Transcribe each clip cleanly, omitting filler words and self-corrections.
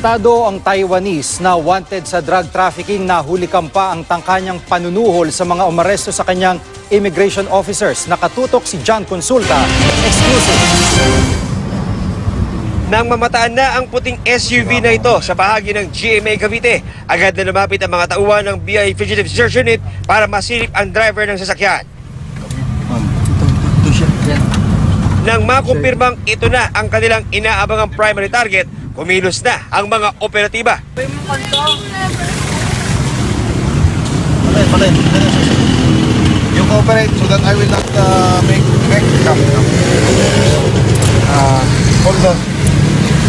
Arestado ang Taiwanese na wanted sa drug trafficking na huli kampa ang tangkanyang panunuhol sa mga umaresto sa kanyang immigration officers. Nakatutok si John Consulta. Exclusive. Nang mamataan na ang puting SUV na ito sa bahagi ng GMA Cavite, agad na lumapit ang mga tauhan ng BI Fugitive Search Unit para masilip ang driver ng sasakyan. Nang makumpirmang ito na ang kanilang inaabangang primary target, kumilos na ang mga operatiba. You cooperate so that I will not make come. Hold on.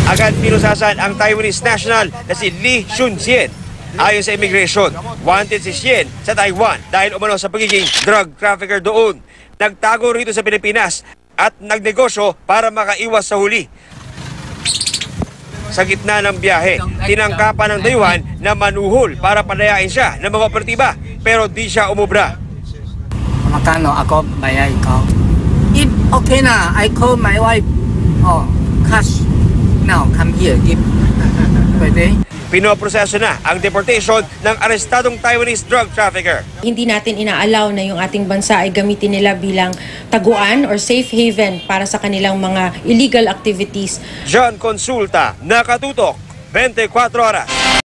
Agad pinusasan ang Taiwanese national na si Lee Shun-sien. Ayon sa immigration, wanted si Sien sa Taiwan dahil umano sa pagiging drug trafficker doon. Nagtago rito sa Pilipinas at nagnegosyo para makaiwas sa huli. Sa gitna ng biyahe, tinangkapan ng dayuhan na manuhol para palayain siya ng mga operatiba pero di siya umubra. Magkano ako bayay ko? If okay na, I call my wife. Oh, cash. Now, come here, give. Pwede? Pinoproseso na ang deportation ng arestadong Taiwanese drug trafficker. Hindi natin inaalaw na yung ating bansa ay gamitin nila bilang taguan or safe haven para sa kanilang mga illegal activities. John Consulta, Nakatutok, 24 Oras.